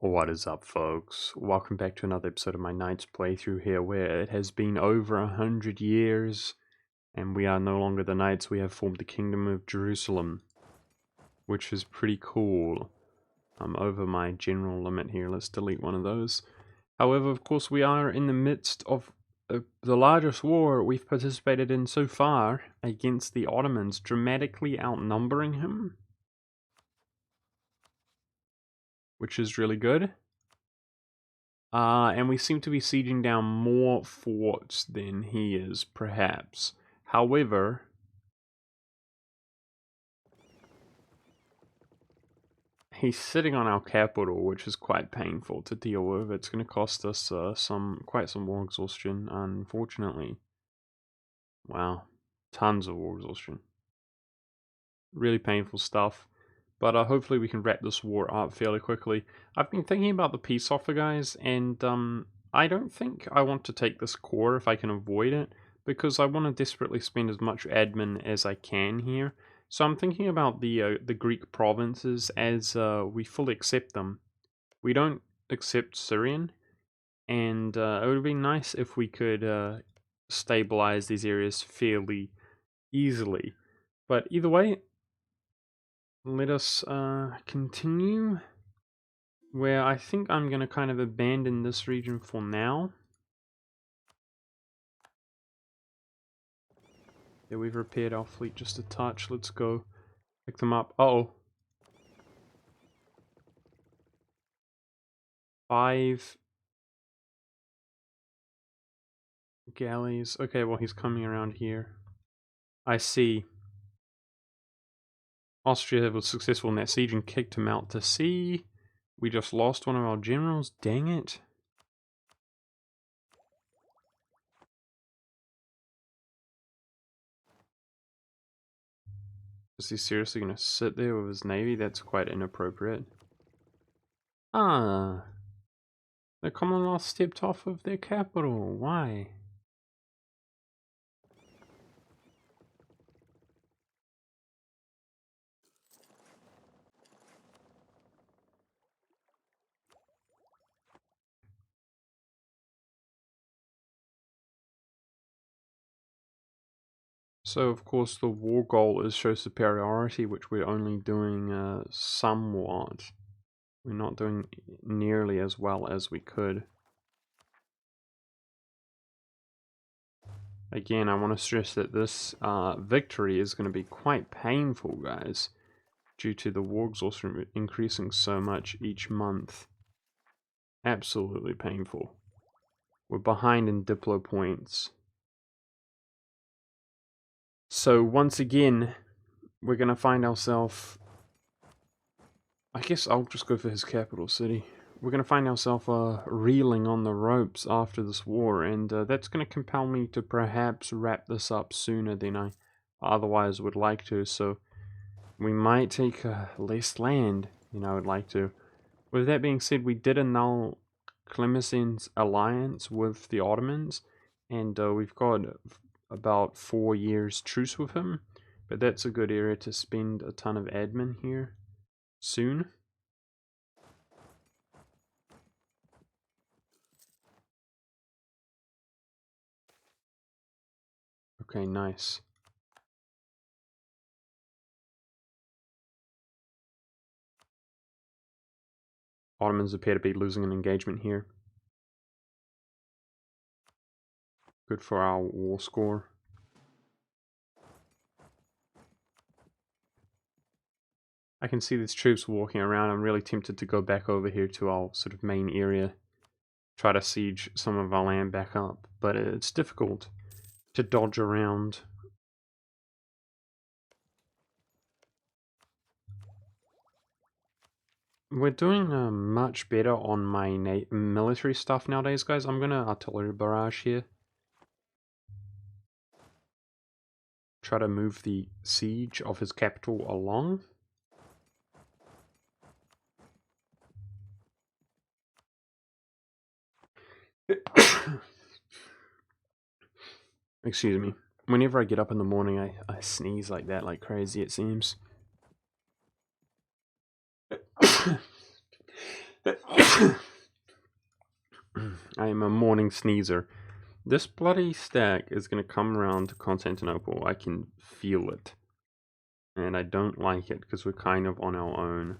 What is up, folks? Welcome back to another episode of my Knights playthrough here, where it has been over 100 years, and we are no longer the Knights. We have formed the Kingdom of Jerusalem, which is pretty cool. I'm over my general limit here. Let's delete one of those. However, of course, we are in the midst of the largest war we've participated in so far against the Ottomans, dramatically outnumbering him, which is really good. And we seem to be sieging down more forts than he is, perhaps. However, he's sitting on our capital, which is quite painful to deal with. It's going to cost us quite some war exhaustion, unfortunately. Wow, tons of war exhaustion. Really painful stuff. But hopefully we can wrap this war up fairly quickly. I've been thinking about the peace offer, guys, and I don't think I want to take this core if I can avoid it, because I want to desperately spend as much admin as I can here. So I'm thinking about the Greek provinces as we fully accept them. We don't accept Syrian, and it would be nice if we could stabilize these areas fairly easily. But either way, let us continue, where I think I'm going to kind of abandon this region for now. Yeah, we've repaired our fleet just a touch. Let's go pick them up. Uh-oh. 5 galleys. Okay, well, he's coming around here. I see. Austria was successful in that siege and kicked him out to sea. We just lost one of our generals. Dang it. Is he seriously going to sit there with his navy? That's quite inappropriate. Ah. The Commonwealth stepped off of their capital. Why? So, of course, the war goal is show superiority, which we're only doing somewhat. We're not doing nearly as well as we could. Again, I want to stress that this victory is going to be quite painful, guys, due to the war exhaustion increasing so much each month. Absolutely painful. We're behind in Diplo points. So once again, we're going to find ourselves... I guess I'll just go for his capital city. We're going to find ourselves reeling on the ropes after this war, and that's going to compel me to perhaps wrap this up sooner than I otherwise would like to, so we might take less land than I would like to. With that being said, we did annul Tlemesen's alliance with the Ottomans, and we've got about 4 years truce with him, but that's a good area to spend a ton of admin here soon. Okay, nice. Ottomans appear to be losing an engagement here. Good for our war score. I can see these troops walking around. I'm really tempted to go back over here to our sort of main area. Try to siege some of our land back up. But it's difficult to dodge around. We're doing much better on my military stuff nowadays, guys. I'm gonna artillery barrage here. Try to move the siege of his capital along. Excuse me. Whenever I get up in the morning, I sneeze like that, like crazy, it seems. I am a morning sneezer. This bloody stack is going to come around to Constantinople. I can feel it. And I don't like it because we're kind of on our own.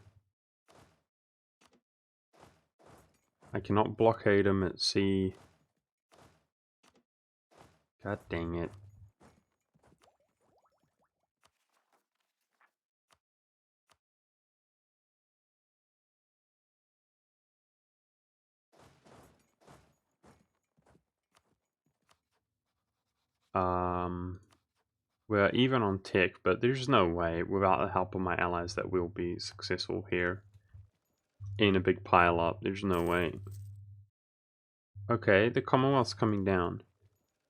I cannot blockade him at sea. God dang it. We're even on tech, but there's no way, without the help of my allies, that we'll be successful here. In a big pile up, there's no way. Okay, the Commonwealth's coming down.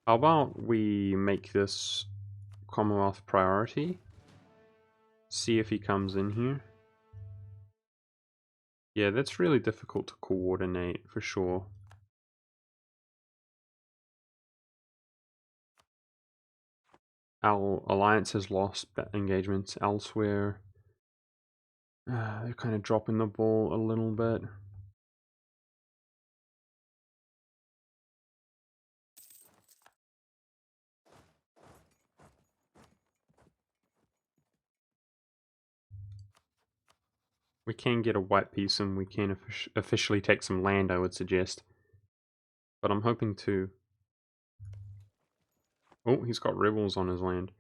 How about we make this Commonwealth priority? See if he comes in here. Yeah, that's really difficult to coordinate, for sure. Our alliance has lost engagements elsewhere. They're kind of dropping the ball a little bit. We can get a white piece and we can officially take some land, I would suggest. But I'm hoping to... Oh, he's got rebels on his land.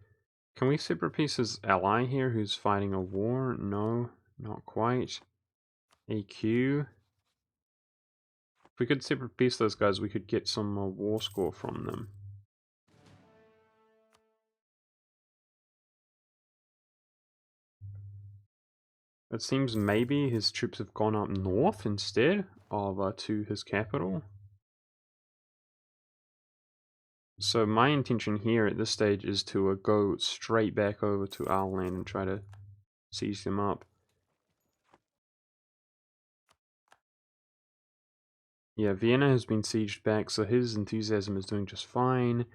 Can we separate piece his ally here who's fighting a war? No, not quite. AQ. If we could separate piece those guys, we could get some war score from them. It seems maybe his troops have gone up north instead of to his capital. So my intention here at this stage is to go straight back over to our land and try to siege them up. Yeah, Vienna has been sieged back, so his enthusiasm is doing just fine.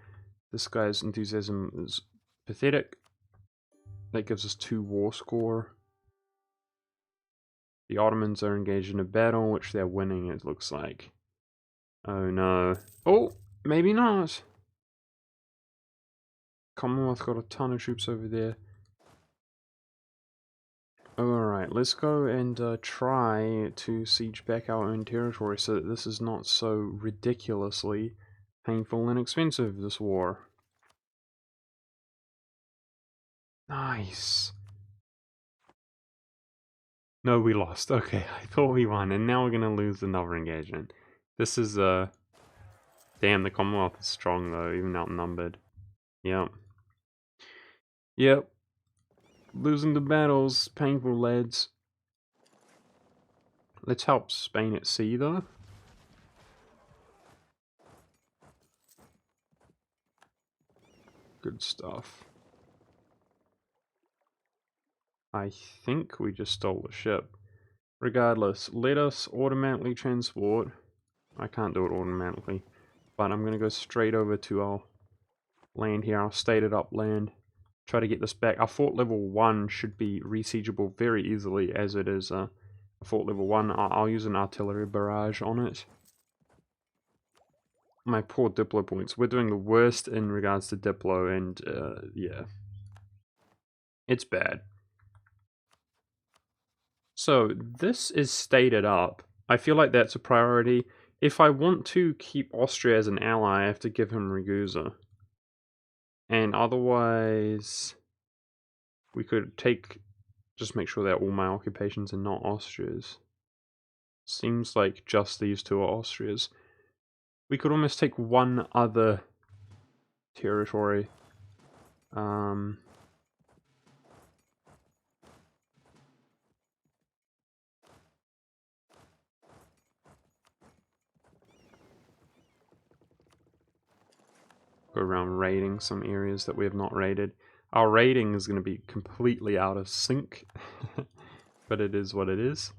This guy's enthusiasm is pathetic. That gives us 2 war score. The Ottomans are engaged in a battle, which they're winning, it looks like. Oh no. Oh, maybe not. Commonwealth got a ton of troops over there. Alright, let's go and try to siege back our own territory so that this is not so ridiculously painful and expensive, this war. Nice. No, we lost. Okay, I thought we won, and now we're gonna lose another engagement. This is, damn, the Commonwealth is strong though, even outnumbered. Yep. Yep. Losing the battles, painful, lads. Let's help Spain at sea though. Good stuff. I think we just stole the ship. Regardless, let us automatically transport. I can't do it automatically, but I'm going to go straight over to our land here, our stated up land. Try to get this back. Our fort level 1 should be resiegeable very easily, as it is a fort level 1. I'll use an artillery barrage on it. My poor Diplo points. We're doing the worst in regards to Diplo, and yeah. It's bad. So, this is stated up. I feel like that's a priority. If I want to keep Austria as an ally, I have to give him Ragusa. And otherwise, we could just make sure that all my occupations are not Austria's. Seems like just these 2 are Austria's. We could almost take one other territory. Go around raiding some areas that we have not raided. Our raiding is going to be completely out of sync, but it is what it is.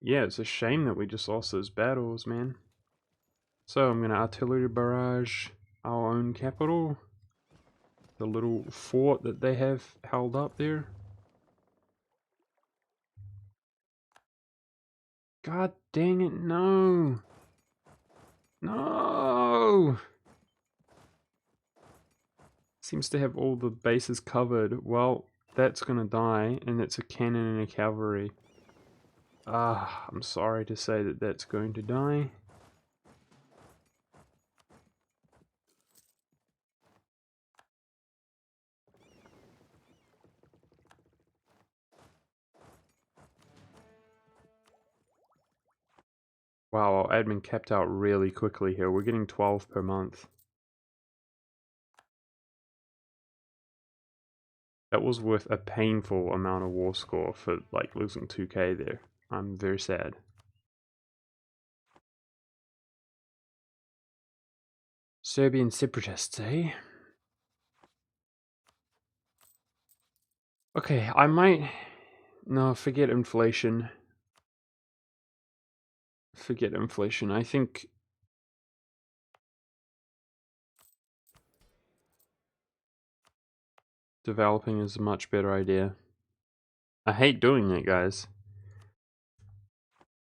Yeah, it's a shame that we just lost those battles, man. So I'm going to artillery barrage our own capital. The little fort that they have held up there. God dang it, no! No! Seems to have all the bases covered. Well, that's gonna die, and it's a cannon and a cavalry. Ah, I'm sorry to say that that's going to die. Wow, our admin capped out really quickly here. We're getting 12 per month. That was worth a painful amount of war score for like losing 2k there. I'm very sad. Serbian separatists, eh? Okay, I might... No, forget inflation. Forget inflation. I think... developing is a much better idea. I hate doing it, guys.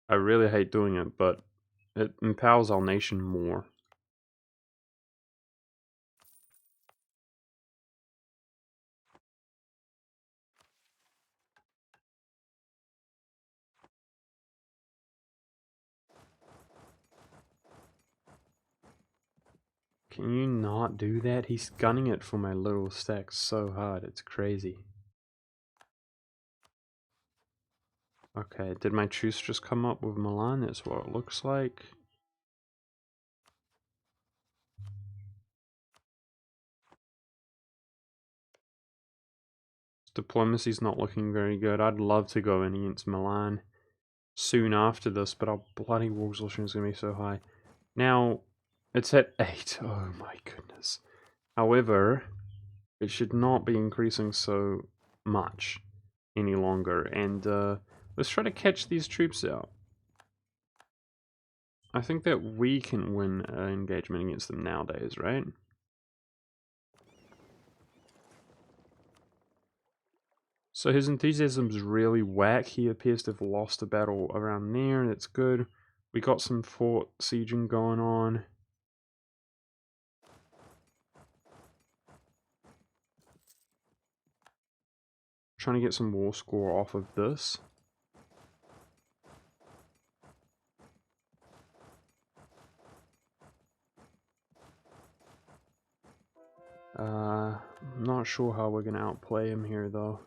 I really hate doing it, but it empowers our nation more. Can you not do that? He's gunning it for my little stacks so hard, it's crazy. Okay, did my truce just come up with Milan? That's what it looks like. Diplomacy's not looking very good. I'd love to go in against Milan soon after this, but our bloody war exhaustion is going to be so high. Now, it's at 8. Oh my goodness. However, it should not be increasing so much any longer, and let's try to catch these troops out. I think that we can win an engagement against them nowadays, right? So his enthusiasm's really whack. He appears to have lost a battle around there. That's good. We got some fort sieging going on. Trying to get some war score off of this. I'm not sure how we're going to outplay him here, though.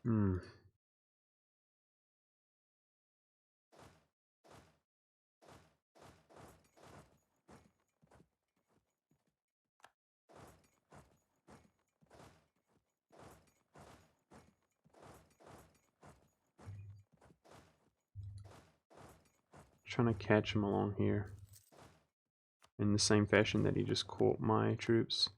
Hmm. Trying to catch him along here. In the same fashion that he just caught my troops.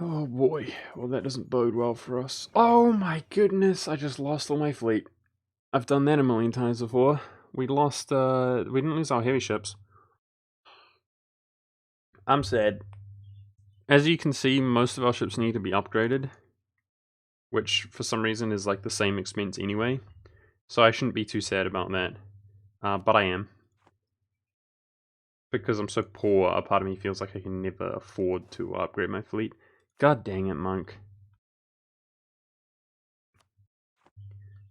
Oh boy, well that doesn't bode well for us. Oh my goodness, I just lost all my fleet. I've done that a million times before. We didn't lose our heavy ships. I'm sad. As you can see, most of our ships need to be upgraded, which for some reason is like the same expense anyway. So I shouldn't be too sad about that. But I am. Because I'm so poor, a part of me feels like I can never afford to upgrade my fleet. God dang it, Monk.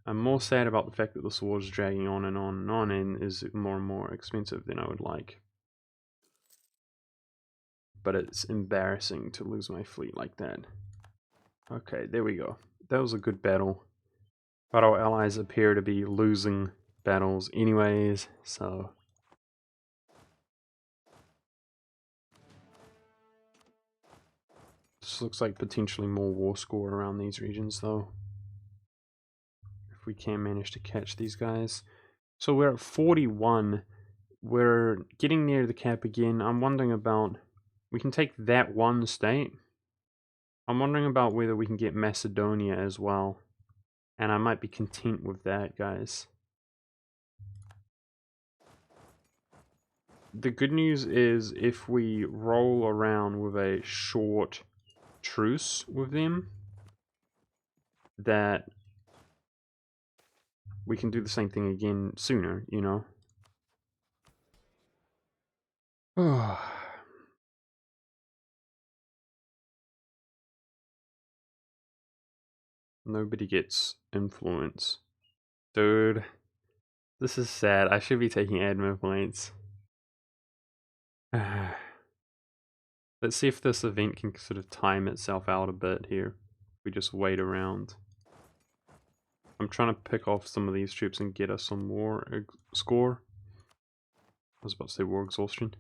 I'm more sad about the fact that this war is dragging on and on and on and is more and more expensive than I would like. But it's embarrassing to lose my fleet like that. Okay, there we go. That was a good battle. But our allies appear to be losing battles anyways, so... This looks like potentially more war score around these regions though. If we can manage to catch these guys. So we're at 41. We're getting near the cap again. I'm wondering about We can take that one state. I'm wondering about whether we can get Macedonia as well. And I might be content with that, guys. The good news is if we roll around with a short truce with them, that we can do the same thing again sooner, you know? Nobody gets influence. Dude, this is sad. I should be taking admin points. Let's see if this event can sort of time itself out a bit here. We just wait around. I'm trying to pick off some of these troops and get us some more score. I was about to say war exhaustion.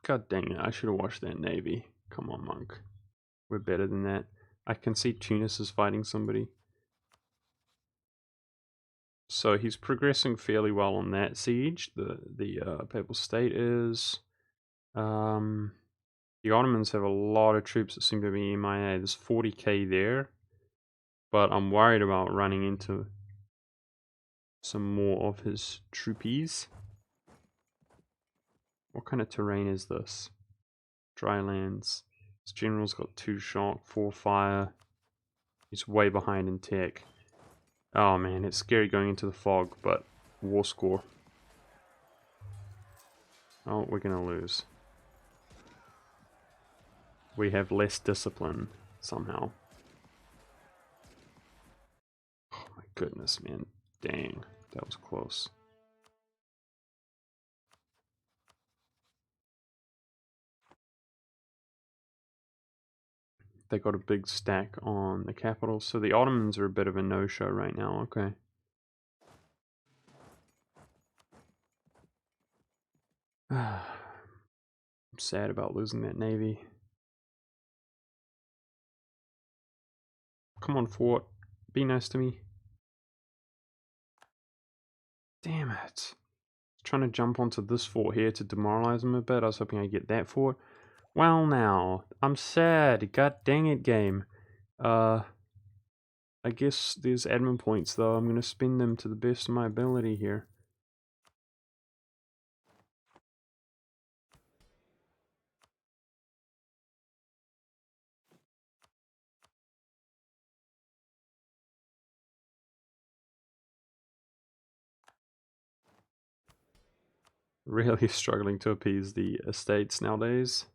God dang it, I should have watched that navy. Come on, monk. We're better than that. I can see Tunis is fighting somebody. So he's progressing fairly well on that siege. The Papal State is. The Ottomans have a lot of troops that seem to be MIA. There's 40k there, but I'm worried about running into some more of his troopies. What kind of terrain is this? Drylands. This general's got 2 shock, 4 fire. He's way behind in tech. Oh man, it's scary going into the fog, but war score. Oh, we're gonna lose. We have less discipline somehow. Oh my goodness, man. Dang, that was close. They got a big stack on the capital, so the Ottomans are a bit of a no-show right now. Okay. I'm sad about losing that navy. Come on, fort. Be nice to me. Damn it. Trying to jump onto this fort here to demoralize them a bit. I was hoping I'd get that fort. Well now, I'm sad. God dang it, game. I guess there's admin points though. I'm gonna spend them to the best of my ability here. Really struggling to appease the estates nowadays.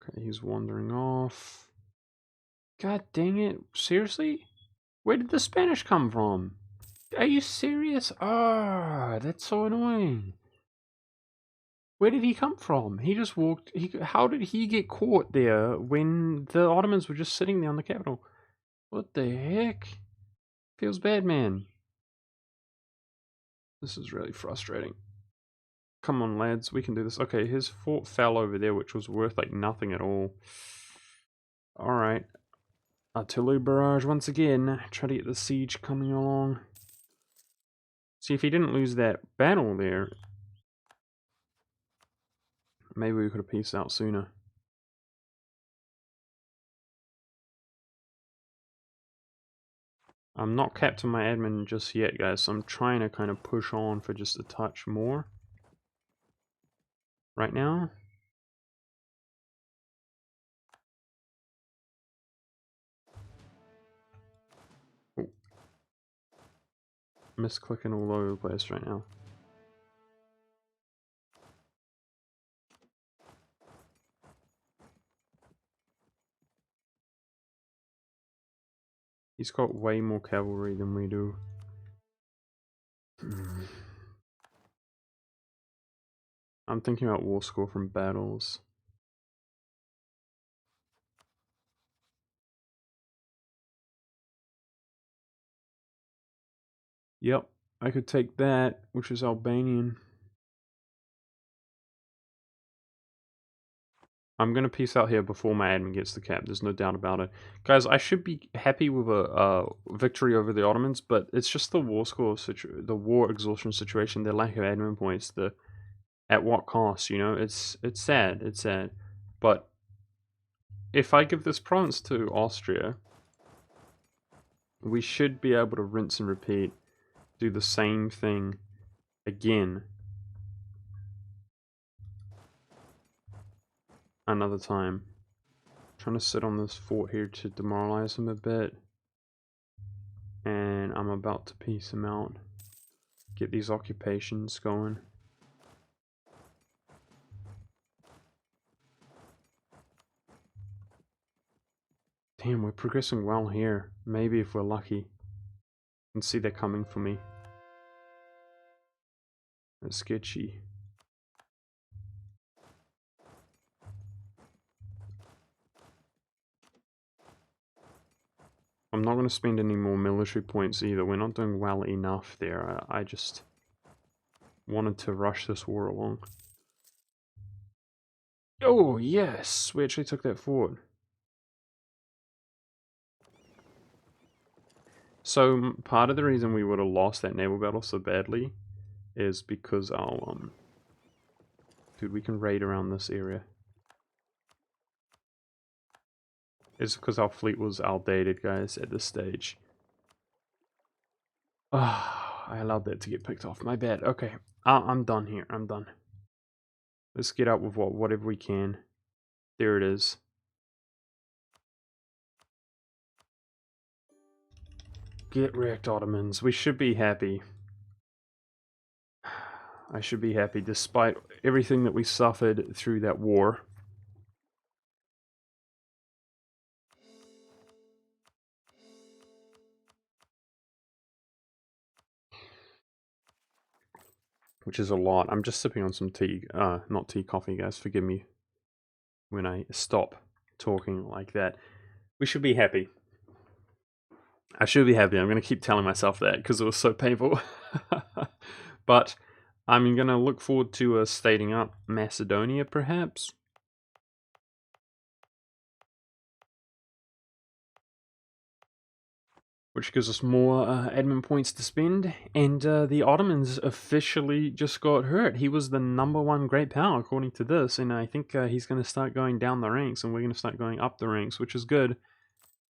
Okay, he's wandering off. God dang it. Seriously? Where did the Spanish come from? Are you serious? Ah, that's so annoying. Where did he come from? He just walked. How did he get caught there when the Ottomans were just sitting there on the capital? What the heck? Feels bad, man. This is really frustrating. Come on, lads, we can do this. Okay, his fort fell over there, which was worth like nothing at all. Alright. Artillery barrage once again. Try to get the siege coming along. See, if he didn't lose that battle there, maybe we could have pieced out sooner. I'm not capped on my admin just yet, guys, so I'm trying to kind of push on for just a touch more. Right now. Oh. Misclicking all over the place right now. He's got way more cavalry than we do. I'm thinking about war score from battles. Yep. I could take that, which is Albanian. I'm going to peace out here before my admin gets the cap. There's no doubt about it. Guys, I should be happy with a victory over the Ottomans, but it's just the war score, the war exhaustion situation, the lack of admin points, the at what cost, you know? It's sad, it's sad. But if I give this province to Austria, we should be able to rinse and repeat, do the same thing again another time. Trying to sit on this fort here to demoralize him a bit. And I'm about to piece him out. Get these occupations going. Damn, we're progressing well here. Maybe if we're lucky. And see they're coming for me. That's sketchy. I'm not going to spend any more military points either. We're not doing well enough there. I just wanted to rush this war along. Oh, yes! We actually took that forward. So, part of the reason we would have lost that naval battle so badly is because our, dude, we can raid around this area. It's because our fleet was outdated, guys, at this stage. Ah, I allowed that to get picked off. My bad. Okay, I'm done here. I'm done. Let's get out with whatever we can. There it is. Get wrecked, Ottomans. We should be happy. I should be happy despite everything that we suffered through that war. Which is a lot. I'm just sipping on some tea. Not tea, coffee, guys. Forgive me when I stop talking like that. We should be happy. I should be happy. I'm going to keep telling myself that because it was so painful. But I'm going to look forward to stating up Macedonia, perhaps. Which gives us more admin points to spend. And the Ottomans officially just got hurt. He was the #1 great power, according to this. And I think he's going to start going down the ranks, and we're going to start going up the ranks, which is good.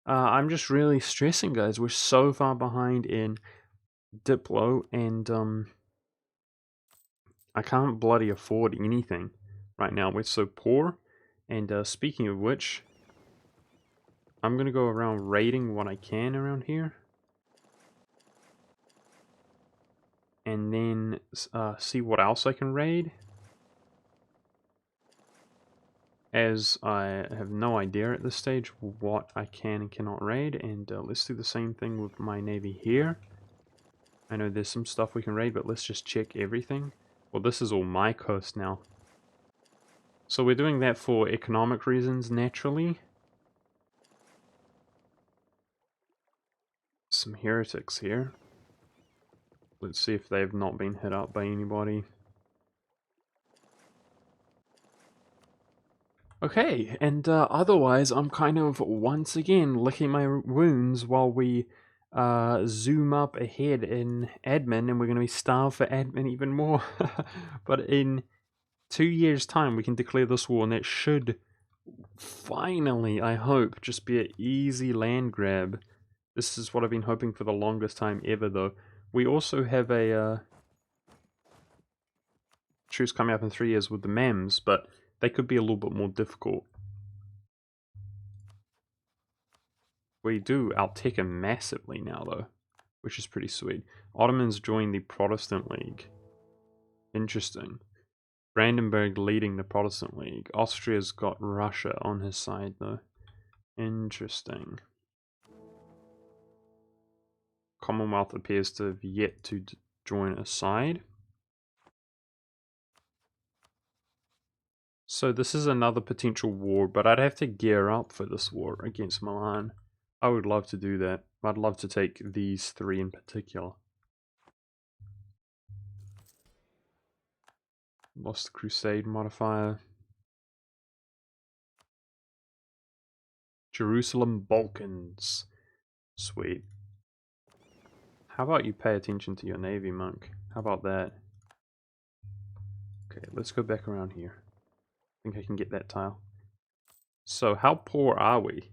I'm just really stressing, guys. We're so far behind in Diplo, and I can't bloody afford anything right now. We're so poor. And speaking of which, I'm going to go around raiding what I can around here. And then see what else I can raid. As I have no idea at this stage what I can and cannot raid. And let's do the same thing with my navy here. I know there's some stuff we can raid, but let's just check everything. Well, this is all my coast now. So we're doing that for economic reasons, naturally. Some heretics here. Let's see if they've not been hit up by anybody. Okay, and otherwise I'm kind of once again licking my wounds while we zoom up ahead in admin, and we're going to be starved for admin even more. But in 2 years' time we can declare this war, and that should finally, I hope, just be an easy land grab. This is what I've been hoping for the longest time ever, though. We also have a truce coming up in 3 years with the MEMS, but they could be a little bit more difficult. We do outtake them massively now, though, which is pretty sweet. Ottomans joined the Protestant League. Interesting. Brandenburg leading the Protestant League. Austria's got Russia on his side, though. Interesting. Commonwealth appears to have yet to join a side. So this is another potential war, but I'd have to gear up for this war against Milan. I would love to do that. I'd love to take these three in particular. Lost the Crusade modifier. Jerusalem Balkans. Sweet. How about you pay attention to your navy, monk? How about that? Okay, let's go back around here. I think I can get that tile. So, how poor are we?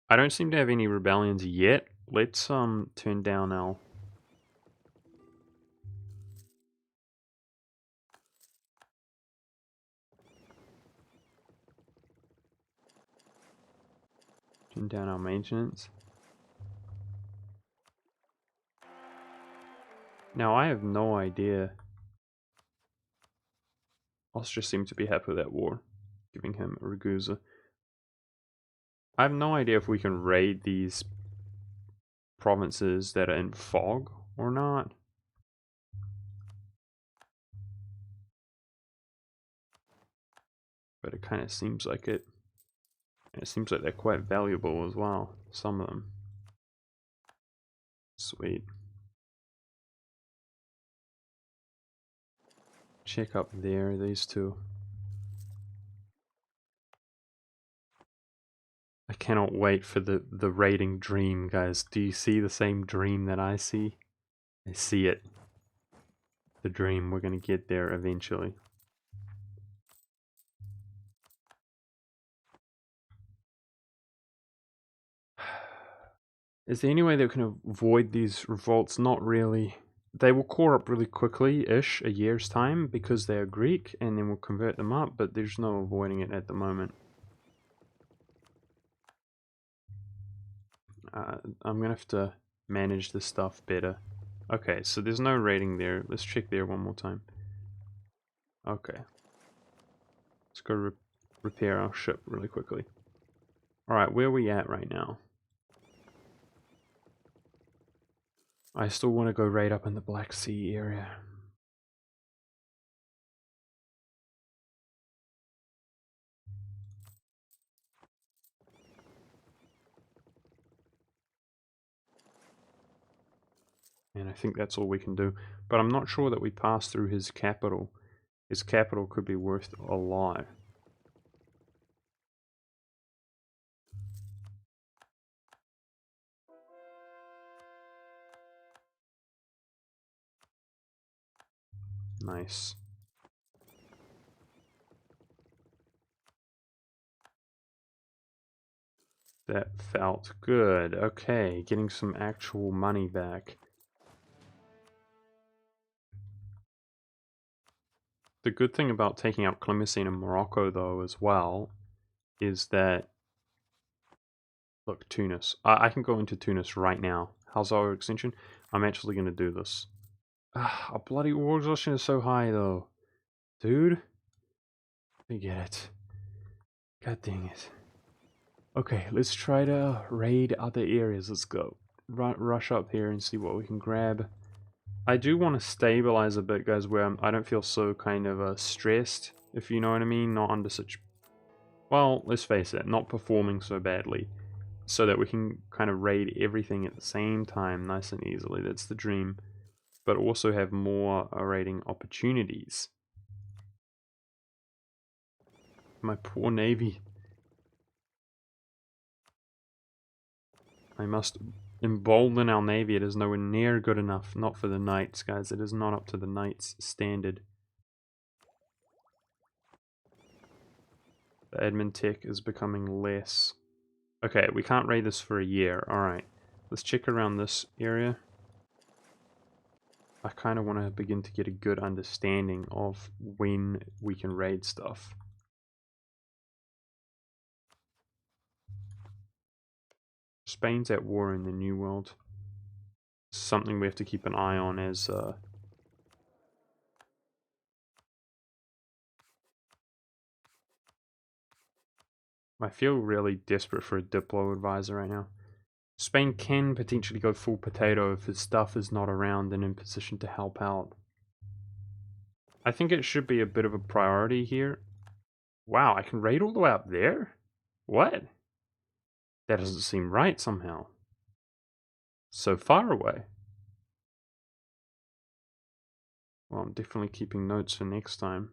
I don't seem to have any rebellions yet. Let's turn down our... Turn down our maintenance. Now, I have no idea. Austria seemed to be happy with that war, giving him Ragusa. I have no idea if we can raid these provinces that are in fog or not. But it kind of seems like it. It seems like they're quite valuable as well, some of them. Sweet. Check up there, these two. I cannot wait for the raiding dream, guys. Do you see the same dream that I see? I see it. The dream, we're gonna get there eventually. Is there any way that we can avoid these revolts? Not really. They will core up really quickly-ish, a year's time, because they are Greek, and then we'll convert them up, but there's no avoiding it at the moment. I'm gonna have to manage this stuff better. Okay, so there's no rating there. Let's check there one more time. Okay. Let's go repair our ship really quickly. Alright, where are we at right now? I still want to go right up in the Black Sea area. And I think that's all we can do. But I'm not sure that we pass through his capital. His capital could be worth a lot. Nice. That felt good. Okay, getting some actual money back. The good thing about taking out Clemenceau in Morocco, though, as well, is that... Look, Tunis. I can go into Tunis right now. How's our extension? I'm actually going to do this. Our bloody war exhaustion is so high, though. Dude? Forget it. God dang it. Okay, let's try to raid other areas. Let's go. Rush up here and see what we can grab. I do want to stabilize a bit, guys, where I don't feel so kind of stressed, if you know what I mean. Not under such... Well, let's face it, not performing so badly. So that we can kind of raid everything at the same time, nice and easily. That's the dream. But also have more raiding opportunities. My poor navy. I must embolden our navy. It is nowhere near good enough. Not for the knights, guys. It is not up to the knights' standard. The admin tech is becoming less. Okay, we can't raid this for a year. Alright. Let's check around this area. I kind of want to begin to get a good understanding of when we can raid stuff. Spain's at war in the New World. Something we have to keep an eye on as I feel really desperate for a Diplo advisor right now. Spain can potentially go full potato if his stuff is not around and in position to help out. I think it should be a bit of a priority here. Wow, I can raid all the way up there? What? That doesn't seem right somehow. So far away. Well, I'm definitely keeping notes for next time.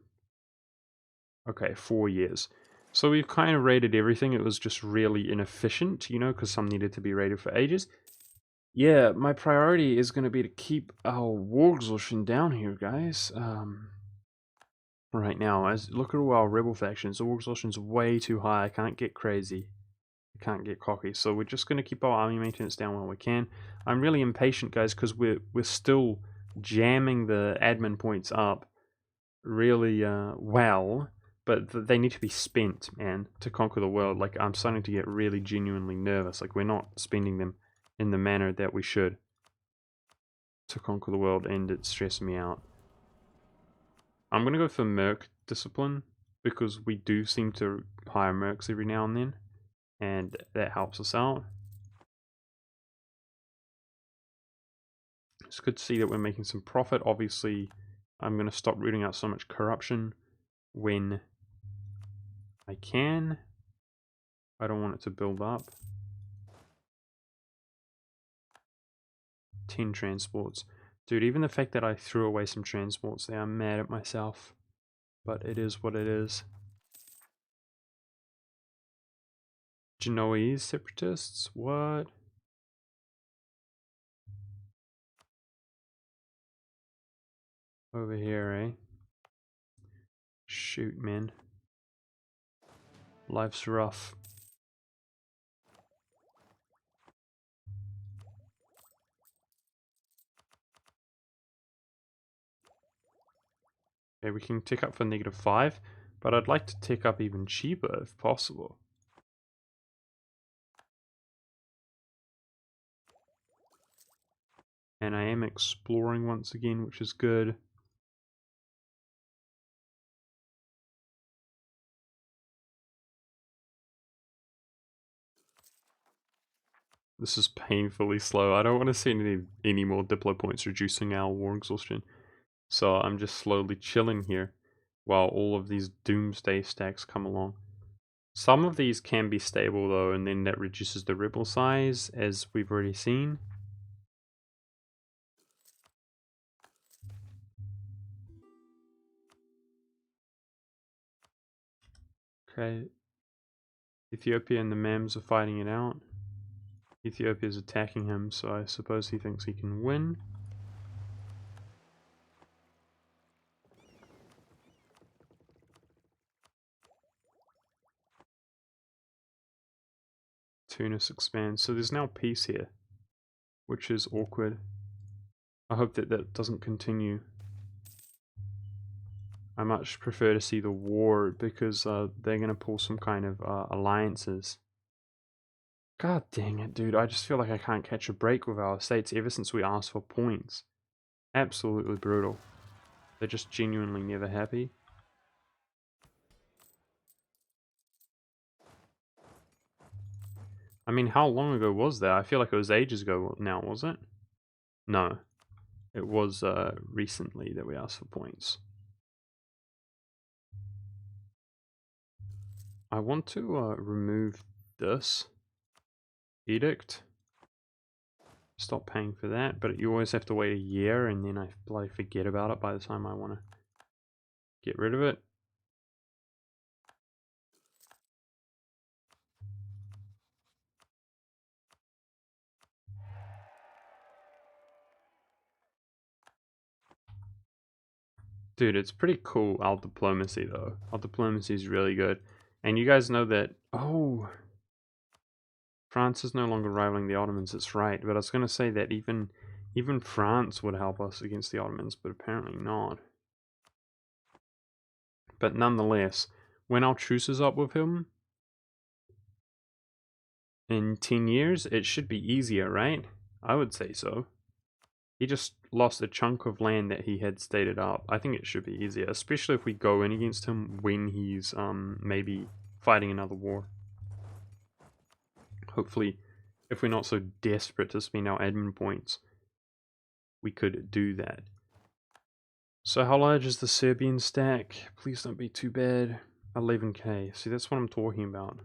Okay, 4 years. So we've kind of raided everything. It was just really inefficient, you know, because some needed to be raided for ages. Yeah, my priority is going to be to keep our war exhaustion down here, guys. Right now, as look at all our rebel factions. The war exhaustion's way too high. I can't get crazy. I can't get cocky. So we're just going to keep our army maintenance down while we can. I'm really impatient, guys, because we're still jamming the admin points up really well, but they need to be spent, man, to conquer the world. Like, I'm starting to get really genuinely nervous. Like, we're not spending them in the manner that we should to conquer the world, and it's stressing me out. I'm gonna go for Merc Discipline, because we do seem to hire Mercs every now and then, and that helps us out. It's good to see that we're making some profit. Obviously, I'm gonna stop rooting out so much corruption when I can. I don't want it to build up. 10 transports. Dude, even the fact that I threw away some transports there, I'm mad at myself. But it is what it is. Genoese separatists? What? Over here, eh? Shoot, man. Life's rough. Okay, we can tick up for -5, but I'd like to tick up even cheaper if possible. And I am exploring once again, which is good. This is painfully slow. I don't want to see any more Diplo points reducing our war exhaustion. So I'm just slowly chilling here while all of these doomsday stacks come along. Some of these can be stable though, and then that reduces the rebel size, as we've already seen. Okay. Ethiopia and the Mams are fighting it out. Ethiopia is attacking him, so I suppose he thinks he can win. Tunis expands. So there's now peace here, which is awkward. I hope that that doesn't continue. I much prefer to see the war, because they're going to pull some kind of alliances. God dang it, dude. I just feel like I can't catch a break with our estates ever since we asked for points. Absolutely brutal. They're just genuinely never happy. I mean, how long ago was that? I feel like it was ages ago now, was it? No. It was recently that we asked for points. I want to remove this edict. Stop paying for that, but you always have to wait a year, and then I bloody forget about it by the time I want to get rid of it. Dude, it's pretty cool, our diplomacy, though. Our diplomacy is really good. And you guys know that... Oh... France is no longer rivaling the Ottomans, it's right. But I was going to say that even France would help us against the Ottomans, but apparently not. But nonetheless, when our truce is up with him, in 10 years, it should be easier, right? I would say so. He just lost a chunk of land that he had stated up. I think it should be easier, especially if we go in against him when he's maybe fighting another war. Hopefully, if we're not so desperate to spend our admin points, we could do that. So how large is the Serbian stack? Please don't be too bad. 11k. See, that's what I'm talking about.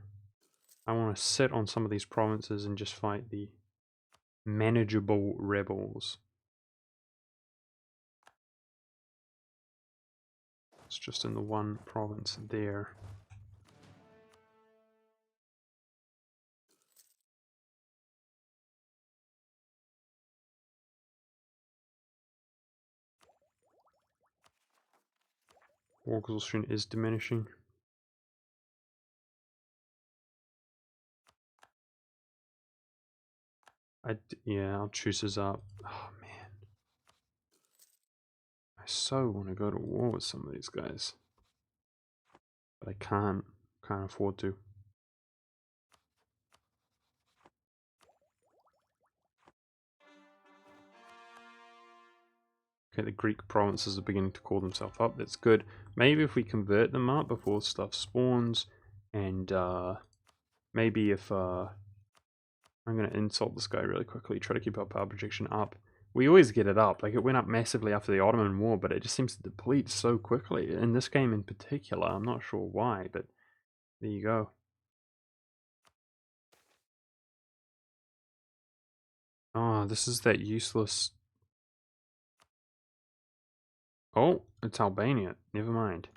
I want to sit on some of these provinces and just fight the manageable rebels. It's just in the one province there. War exhaustion is diminishing. Yeah, our truce is up. Oh man, I so want to go to war with some of these guys, but I can't. Can't afford to. Okay, the Greek provinces are beginning to call themselves up. That's good. Maybe if we convert them up before stuff spawns, and maybe if I'm gonna insult this guy really quickly, try to keep our power projection up. We always get it up. Like, it went up massively after the Ottoman War, but it just seems to deplete so quickly. In this game in particular, I'm not sure why, but there you go. Oh, this is that useless... Oh, it's Albania. Never mind.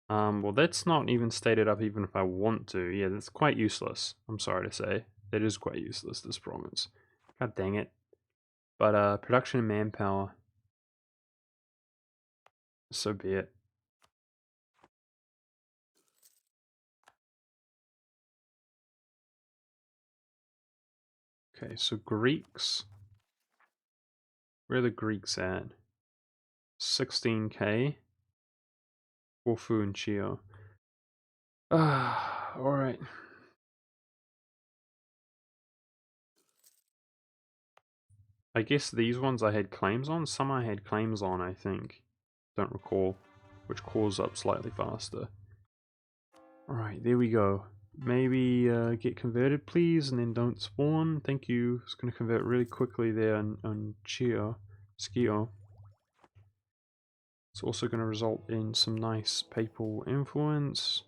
Well, that's not even stated up even if I want to. Yeah, that's quite useless. I'm sorry to say. That is quite useless, this province. God dang it. But, production and manpower. So be it. Okay, so Greeks. Where are the Greeks at? 16k. Corfu and Chio. Alright. I guess these ones I had claims on. Some I had claims on, I think. Don't recall. Which calls up slightly faster. Alright, there we go. Maybe get converted, please, and then don't spawn. Thank you. It's going to convert really quickly there on Chio. Skio. It's also going to result in some nice papal influence.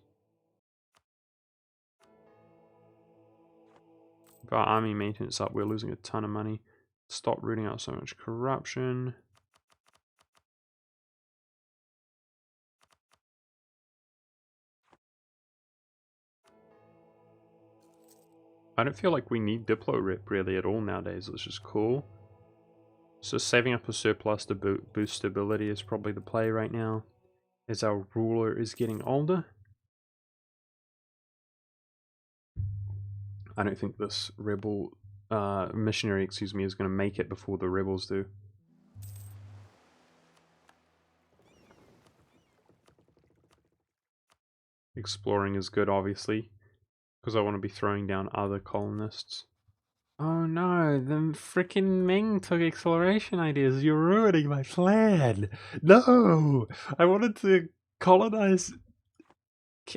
With our army maintenance up, we're losing a ton of money. Stop rooting out so much corruption. I don't feel like we need Diplo Rep really at all nowadays, which is cool. So saving up a surplus to boost stability is probably the play right now, as our ruler is getting older. I don't think this rebel missionary, excuse me, is going to make it before the rebels do. Exploring is good, obviously, because I want to be throwing down other colonists. Oh no, the freaking Ming took exploration ideas. You're ruining my plan. No, I wanted to colonize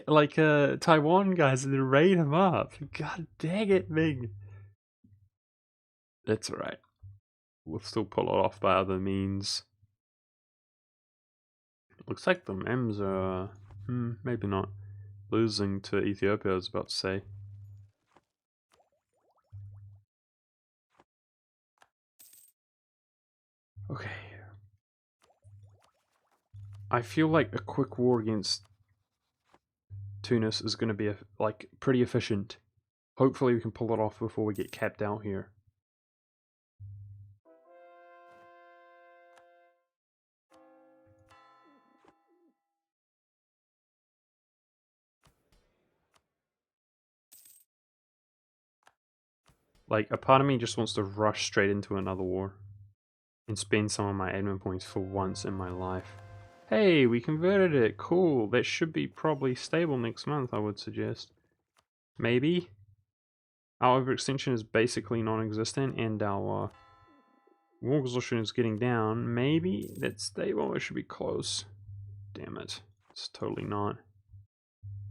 like Taiwan guys and then raid them up. God dang it, Ming. That's alright. We'll still pull it off by other means. Looks like the Mems are maybe not losing to Ethiopia, I was about to say. Okay. I feel like a quick war against Tunis is going to be like pretty efficient. Hopefully we can pull it off before we get capped out here. Like, a part of me just wants to rush straight into another war and spend some of my admin points for once in my life. Hey, we converted it. Cool. That should be probably stable next month, I would suggest. Maybe. Our overextension is basically non-existent, and our war exhaustion is getting down. Maybe that's stable. It should be close. Damn it. It's totally not.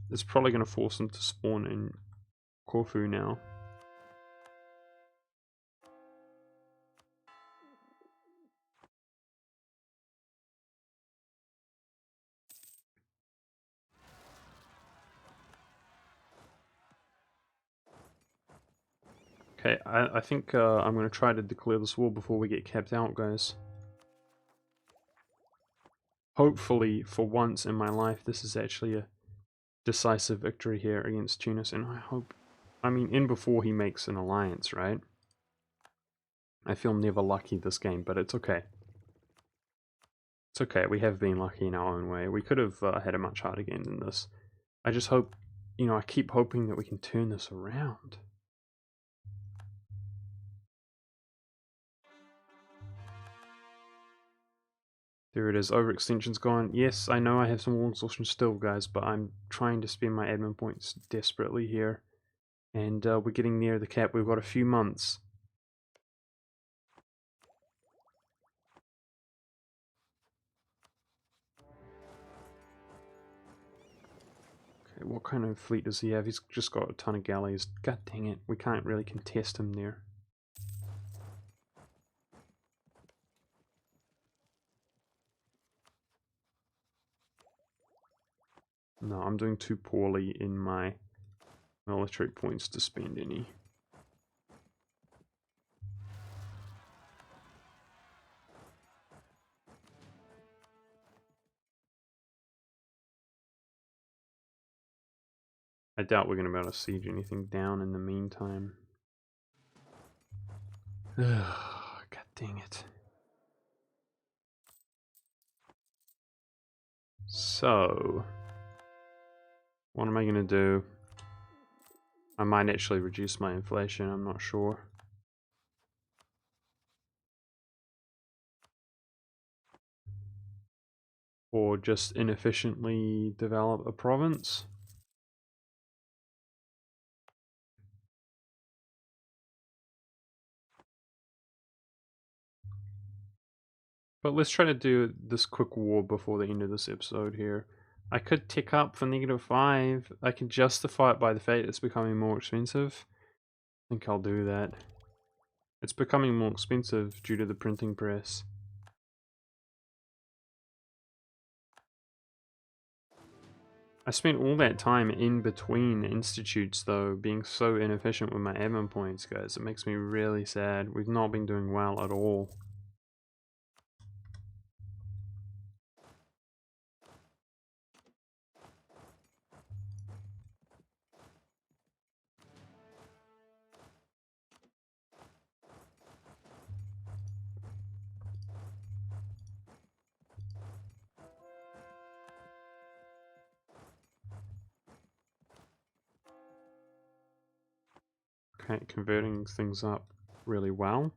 It's probably going to force them to spawn in Corfu now. Okay, I think I'm going to try to declare this war before we get capped out, guys. hopefully, for once in my life, this is actually a decisive victory here against Tunis, and I mean, in before he makes an alliance, right? I feel never lucky this game, but it's okay. It's okay, we have been lucky in our own way. We could have had a much harder game than this. I just hope, I keep hoping that we can turn this around. There it is, overextension's gone. Yes, I know I have some war exhaustion still, guys, but I'm trying to spend my admin points desperately here. And we're getting near the cap, we've got a few months. Okay, what kind of fleet does he have? He's just got a ton of galleys. God dang it, we can't really contest him there. No, I'm doing too poorly in my military points to spend any. I doubt we're going to be able to siege anything down in the meantime. God dang it. So, what am I going to do? I might actually reduce my inflation, I'm not sure. Or just inefficiently develop a province. But let's try to do this quick war before the end of this episode here. I could tick up for -5. I can justify it by the fact it's becoming more expensive. I think I'll do that. It's becoming more expensive due to the printing press. I spent all that time in between institutes though, being so inefficient with my admin points, guys. It makes me really sad. We've not been doing well at all. Okay, converting things up really well.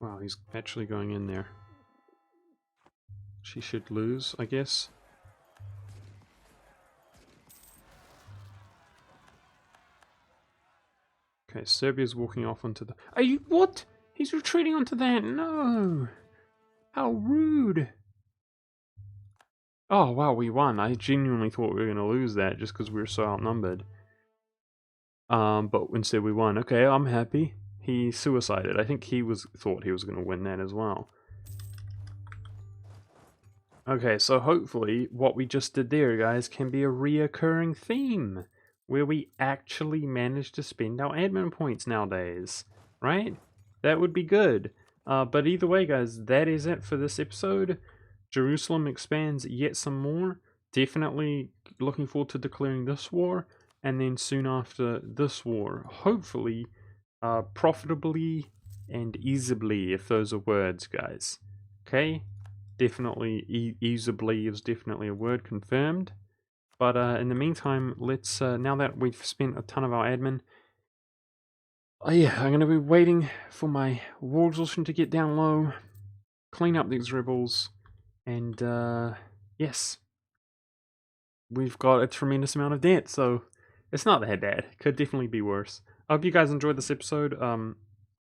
Wow, he's actually going in there. She should lose, I guess. Okay, Serbia's walking off onto the... Are you... What? He's retreating onto that? No! How rude! Oh, wow, we won. I genuinely thought we were going to lose that just because we were so outnumbered. But instead we won. Okay, I'm happy. He suicided. I think he thought he was going to win that as well. Okay, so hopefully what we just did there, guys, can be a reoccurring theme, where we actually manage to spend our admin points nowadays, right? That would be good. But either way, guys, that is it for this episode. Jerusalem expands yet some more. Definitely looking forward to declaring this war, and then soon after this war, hopefully, profitably and easily, if those are words, guys. Okay? Definitely, easily is definitely a word, confirmed. But in the meantime, let's, now that we've spent a ton of our admin, yeah, I'm going to be waiting for my war exhaustion to get down low, clean up these rebels, and yes, we've got a tremendous amount of debt, so it's not that bad. Could definitely be worse. I hope you guys enjoyed this episode.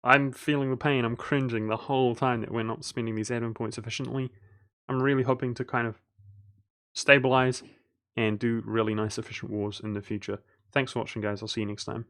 I'm feeling the pain. I'm cringing the whole time that we're not spending these admin points efficiently. I'm really hoping to kind of stabilize and do really nice efficient wars in the future. Thanks for watching, guys. I'll see you next time.